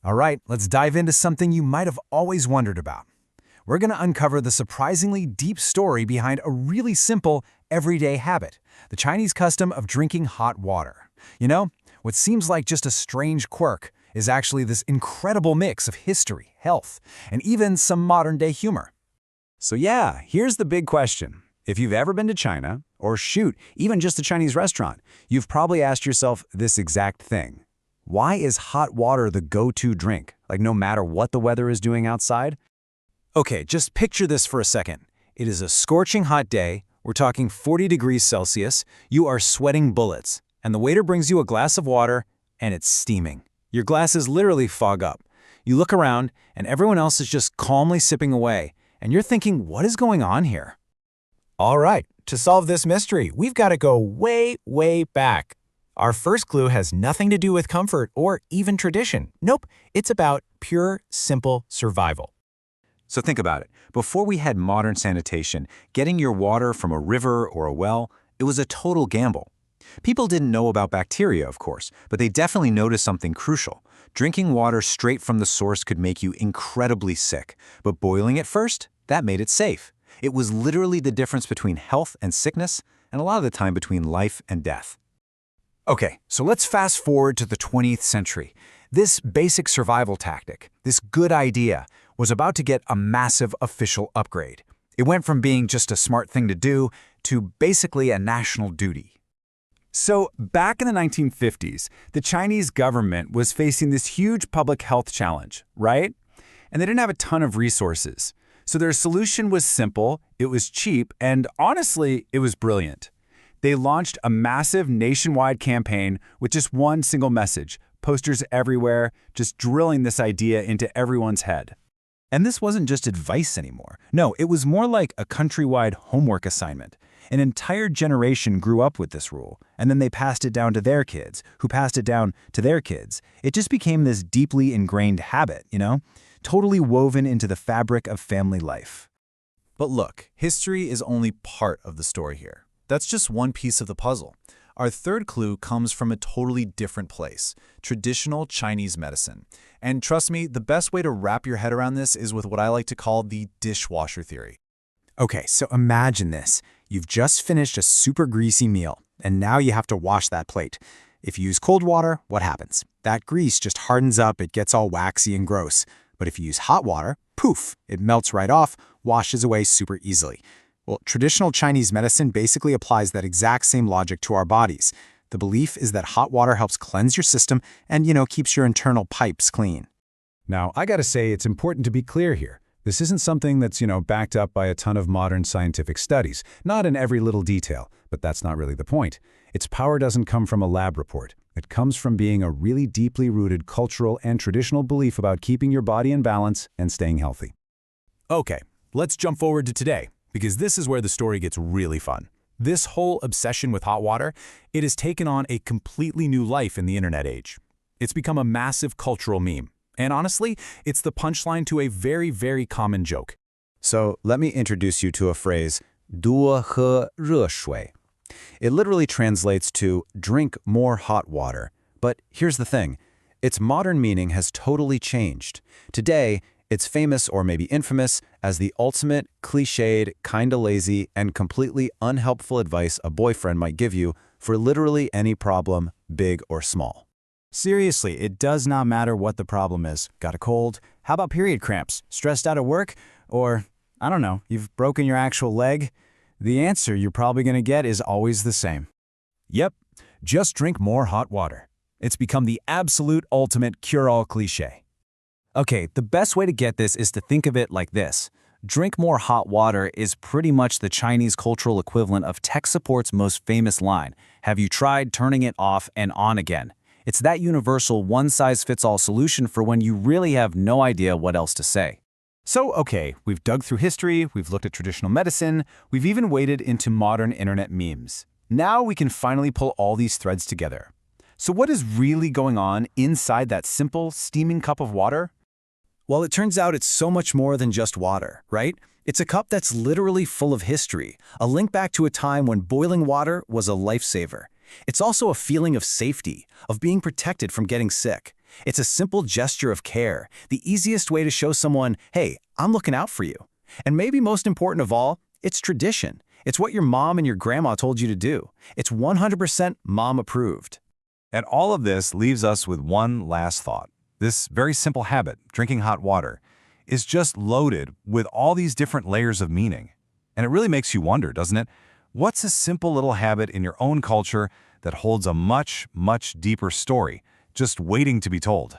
All right, let's dive into something you might have always wondered about. We're going to uncover the surprisingly deep story behind a really simple, everyday habit, the Chinese custom of drinking hot water. You know, what seems like just a strange quirk is actually this incredible mix of history, health, and even some modern-day humor. So yeah, here's the big question. If you've ever been to China, or shoot, even just a Chinese restaurant, you've probably asked yourself this exact thing. Why is hot water the go-to drink, like no matter what the weather is doing outside? Okay, just picture this for a second. It is a scorching hot day, we're talking 40 degrees Celsius, you are sweating bullets, and the waiter brings you a glass of water, and it's steaming. Your glasses literally fog up. You look around, and everyone else is just calmly sipping away, and you're thinking, what is going on here? All right, to solve this mystery, we've got to go way, way back. Our first clue has nothing to do with comfort or even tradition. Nope, it's about pure, simple survival. So think about it. Before we had modern sanitation, getting your water from a river or a well, it was a total gamble. People didn't know about bacteria, of course, but they definitely noticed something crucial. Drinking water straight from the source could make you incredibly sick, but boiling it first, that made it safe. It was literally the difference between health and sickness, and a lot of the time between life and death. Okay, so let's fast forward to the 20th century. This basic survival tactic, this good idea, was about to get a massive official upgrade. It went from being just a smart thing to do to basically a national duty. So back in the 1950s, the Chinese government was facing this huge public health challenge, right? And they didn't have a ton of resources. So their solution was simple, it was cheap, and honestly, it was brilliant. They launched a massive nationwide campaign with just one single message, posters everywhere, just drilling this idea into everyone's head. And this wasn't just advice anymore. No, it was more like a countrywide homework assignment. An entire generation grew up with this rule, and then they passed it down to their kids, who passed it down to their kids. It just became this deeply ingrained habit, totally woven into the fabric of family life. But look, history is only part of the story here. That's just one piece of the puzzle. Our third clue comes from a totally different place, traditional Chinese medicine. And trust me, the best way to wrap your head around this is with what I like to call the dishwasher theory. Okay, so imagine this. You've just finished a super greasy meal, and now you have to wash that plate. If you use cold water, what happens? That grease just hardens up, it gets all waxy and gross. But if you use hot water, poof, it melts right off, washes away super easily. Well, traditional Chinese medicine basically applies that exact same logic to our bodies. The belief is that hot water helps cleanse your system and, keeps your internal pipes clean. Now, I gotta say, it's important to be clear here. This isn't something that's, backed up by a ton of modern scientific studies. Not in every little detail, but that's not really the point. Its power doesn't come from a lab report. It comes from being a really deeply rooted cultural and traditional belief about keeping your body in balance and staying healthy. Okay, let's jump forward to today, because this is where the story gets really fun. This whole obsession with hot water, it has taken on a completely new life in the internet age. It's become a massive cultural meme. And honestly, it's the punchline to a very, very common joke. So let me introduce you to a phrase, 多喝热水. It literally translates to drink more hot water. But here's the thing, its modern meaning has totally changed. Today, it's famous or maybe infamous as the ultimate, cliched, kinda lazy, and completely unhelpful advice a boyfriend might give you for literally any problem, big or small. Seriously, it does not matter what the problem is. Got a cold? How about period cramps? Stressed out at work? Or, I don't know, you've broken your actual leg? The answer you're probably going to get is always the same. Yep, just drink more hot water. It's become the absolute ultimate cure-all cliche. Okay, the best way to get this is to think of it like this. Drink more hot water is pretty much the Chinese cultural equivalent of tech support's most famous line, have you tried turning it off and on again? It's that universal one-size-fits-all solution for when you really have no idea what else to say. So, okay, we've dug through history, we've looked at traditional medicine, we've even waded into modern internet memes. Now we can finally pull all these threads together. So what is really going on inside that simple, steaming cup of water? Well, it turns out it's so much more than just water, right? It's a cup that's literally full of history, a link back to a time when boiling water was a lifesaver. It's also a feeling of safety, of being protected from getting sick. It's a simple gesture of care, the easiest way to show someone, hey, I'm looking out for you. And maybe most important of all, it's tradition. It's what your mom and your grandma told you to do. It's 100% mom approved. And all of this leaves us with one last thought. This very simple habit, drinking hot water, is just loaded with all these different layers of meaning. And it really makes you wonder, doesn't it? What's a simple little habit in your own culture that holds a much, much deeper story, just waiting to be told?